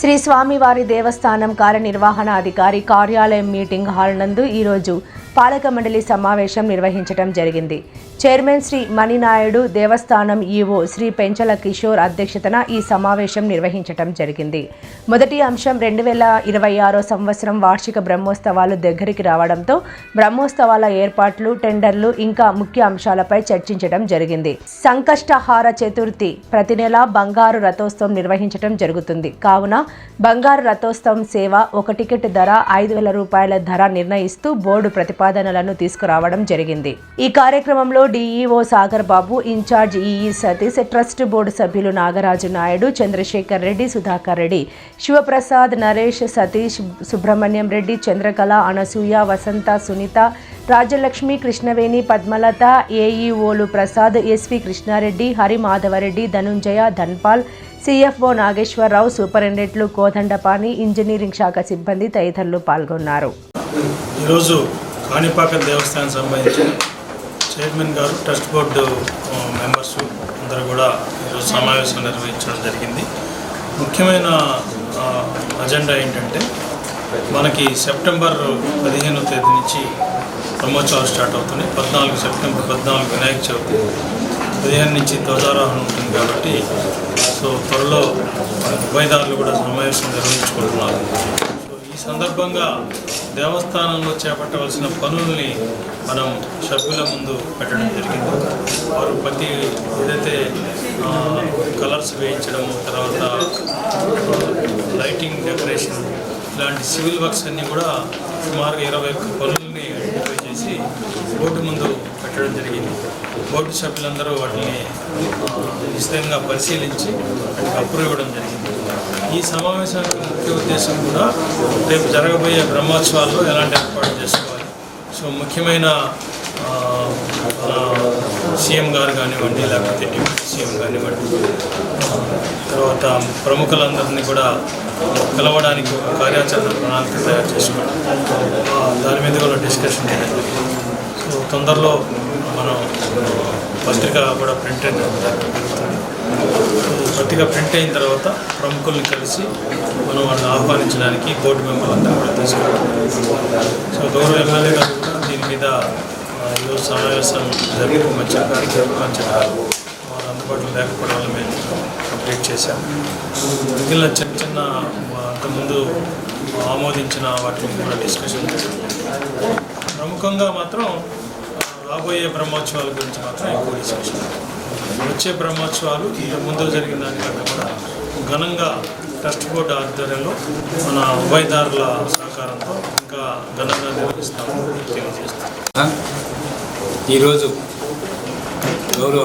శ్రీ స్వామివారి దేవస్థానం కార్యనిర్వహణ అధికారి కార్యాలయం మీటింగ్ హాల్ నందు ఈరోజు పాలక మండలి సమావేశం నిర్వహించడం జరిగింది. చైర్మన్ శ్రీ మణినాయుడు, దేవస్థానం ఈవో శ్రీ పెంచల కిషోర్ అధ్యక్షతన ఈ సమావేశం నిర్వహించడం జరిగింది. మొదటి అంశం 2026 సంవత్సరం వార్షిక బ్రహ్మోత్సవాలు దగ్గరికి రావడంతో బ్రహ్మోత్సవాల ఏర్పాట్లు, టెండర్లు ఇంకా ముఖ్య అంశాలపై చర్చించడం జరిగింది. సంకష్టహార చతుర్థి ప్రతి నెల బంగారు రథోత్సవం నిర్వహించడం జరుగుతుంది. కావున బంగారు రథోత్సవం సేవ ఒక టికెట్ ధర 5,000 రూపాయల ధర నిర్ణయిస్తూ బోర్డు ప్రతిపాదనలను తీసుకురావడం జరిగింది. ఈ కార్యక్రమంలో DEO Sagar Babu, incharge EE Satish, trust board సభ్యులు నాగరాజు నాయుడు, చంద్రశేఖర్ రెడ్డి, సుధాకర్ రెడ్డి, శివప్రసాద్, నరేష్, సతీష్, సుబ్రహ్మణ్యం రెడ్డి, చంద్రకళ, అనసూయ, వసంత, సునీత, రాజలక్ష్మి, కృష్ణవేణి, పద్మలత, ఏఈఓలు ప్రసాద్, ఎస్వి కృష్ణారెడ్డి, హరి మాధవరెడ్డి, ధనుంజయ, ధన్పాల్, సిఎఫ్ఓ నాగేశ్వరరావు, సూపరింటెండెంట్లు కోదండపాణి, ఇంజనీరింగ్ శాఖ సిబ్బంది తదితరులు పాల్గొన్నారు. ఈరోజు కాణిపాక దేవస్థానం సంబంధించి చైర్మన్ గారు, ట్రస్ట్ బోర్డు మెంబర్స్ అందరూ కూడా ఈరోజు సమావేశం నిర్వహించడం జరిగింది. ముఖ్యమైన అజెండా ఏంటంటే, మనకి సెప్టెంబర్ 15వ తేదీ నుంచి బ్రహ్మోత్సవాలు స్టార్ట్ అవుతున్నాయి. సెప్టెంబర్ 14 వినాయక చవితి, 15 నుంచి ధ్వజారోహణ ఉంటుంది కాబట్టి త్వరలో ఉభయదారులు కూడా సమావేశం నిర్వహించుకుంటున్నారు. ఈ సందర్భంగా దేవస్థానంలో చేపట్టవలసిన పనుల్ని మనం సభ్యుల ముందు పెట్టడం జరిగింది. వారు ప్రతి ఏదైతే కలర్స్ వేయించడము, తర్వాత లైటింగ్, డెకరేషన్ ఇలాంటి సివిల్ వర్క్స్ అన్నీ కూడా సుమారుగా 21 పనుల్ని ఐడెంటిఫై చేసి బోర్డు ముందు పెట్టడం జరిగింది. బోర్డు సభ్యులందరూ వాటిని నిశ్చితంగా పరిశీలించి వాటికి అప్రూవ్ ఇవ్వడం జరిగింది. ఈ సమావేశానికి ముఖ్య ఉద్దేశం కూడా రేపు జరగబోయే బ్రహ్మోత్సవాల్లో ఎలాంటి ఏర్పాటు చేసుకోవాలి. ముఖ్యమైన సీఎం గారు కానివ్వండి, లేకపోతే డిప్యూటీ సీఎం కానివ్వండి, తర్వాత ప్రముఖులందరినీ కూడా పిలవడానికి ఒక కార్యాచరణ ప్రణాళిక తయారు చేసుకోవడం, దాని మీద కూడా డిస్కషన్ చేయాలి. తొందరలో మనం పత్రిక కూడా ప్రింట్ పత్రిక ప్రింట్ అయిన తర్వాత ప్రముఖుల్ని కలిసి మనం వాళ్ళని ఆహ్వానించడానికి బోర్డు మెంబర్లందరూ కూడా తీసుకుంటాం. గౌరవ ఎమ్మెల్యే గారు కూడా దీని మీద ఈరోజు సమావేశం జరిగి మంచి కార్యక్రమం చెప్పారు. వారు అందుబాటులో లేకపోవడం వల్ల మేము కంప్లీట్ చేశాము. మిగిలిన చిన్న అంతకుముందు ఆమోదించిన వాటిని కూడా డిస్కషన్ చేశాము. ప్రముఖంగా మాత్రం రాబోయే బ్రహ్మోత్సవాల గురించి మాత్రం ఎక్కువ డిస్కషన్. వచ్చే బ్రహ్మోత్సవాలు ఇంతకు ముందు జరిగిన దానికంటే కూడా ఘనంగా ట్రస్ట్ బోర్డు ఆధ్వర్యంలో మన ఉభయదారుల సహకారంతో ఇంకా ఘనంగా నిర్వహిస్తామని తెలియజేస్తాం. ఈరోజు గౌరవ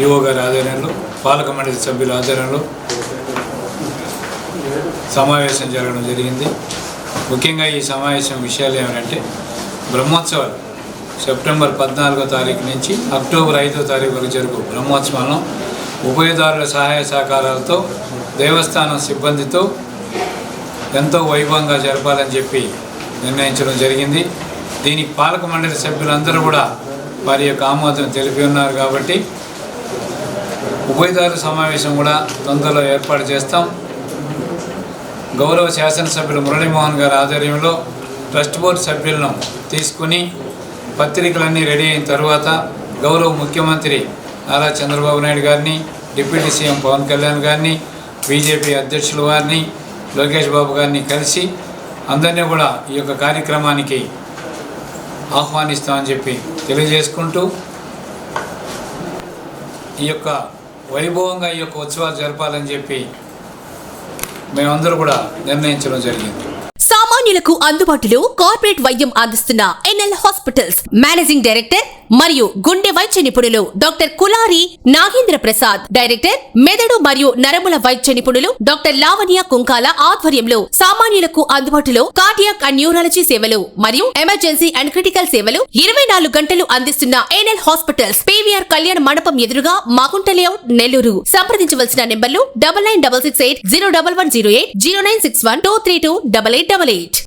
ఈవో గారి ఆధ్వర్యంలో, పాలక మండలి సభ్యుల ఆధ్వర్యంలో సమావేశం జరగడం జరిగింది. ముఖ్యంగా ఈ సమావేశం విషయాలు ఏమంటే, బ్రహ్మోత్సవాలు సెప్టెంబర్ 14వ తారీఖు నుంచి అక్టోబర్ 5వ తారీఖు వరకు జరుగు బ్రహ్మోత్సవాలను ఉభయదారుల సహాయ సహకారాలతో దేవస్థానం సిబ్బందితో ఎంతో వైభవంగా జరపాలని చెప్పి నిర్ణయించడం జరిగింది. దీనికి పాలక మండలి సభ్యులందరూ కూడా వారి యొక్క ఆమోదం తెలిపి ఉన్నారు. కాబట్టి ఉభయదారుల సమావేశం కూడా తొందరలో ఏర్పాటు చేస్తాం. గౌరవ శాసనసభ్యులు మురళీమోహన్ గారి ఆధ్వర్యంలో ట్రస్ట్ బోర్డు సభ్యులను తీసుకుని పత్రికలన్నీ రెడీ అయిన తర్వాత గౌరవ ముఖ్యమంత్రి నారా చంద్రబాబు నాయుడు గారిని, డిప్యూటీ సీఎం పవన్ కళ్యాణ్ గారిని, బీజేపీ అధ్యక్షుల వారిని, లోకేష్ బాబు గారిని కలిసి అందరినీ కూడా ఈ యొక్క కార్యక్రమానికి ఆహ్వానిస్తామని చెప్పి తెలియజేసుకుంటూ, ఈ యొక్క వైభవంగా ఈ యొక్క ఉత్సవాలు జరపాలని చెప్పి మేమందరూ కూడా నిర్ణయించడం జరిగింది. సామాన్యులకు అందుబాటులో కార్పొరేట్ వైద్యం అందిస్తున్న ఎన్ఎల్ హాస్పిటల్స్ మేనేజింగ్ డైరెక్టర్ మరియు గుండె వైద్య నిపుణులు డాక్టర్ కులారి నాగేంద్ర ప్రసాద్, డైరెక్టర్ మెదడు మరియు నరముల వైద్య నిపుణులు డాక్టర్ లావణ్య కుంకాల ఆధ్వర్యంలో సామాన్యులకు అందుబాటులో కార్డియాక్ అండ్ న్యూరాలజీ సేవలు మరియు ఎమర్జెన్సీ అండ్ క్రిటికల్ సేవలు 24 గంటలు అందిస్తున్న ఎన్ఎల్ హాస్పిటల్స్, పీవీఆర్ కళ్యాణ మండపం ఎదురుగా మాగుంట లేఅవుట్, నెల్లూరు. సంప్రదించవలసిన నెంబర్లు 9966801108, 0961232888.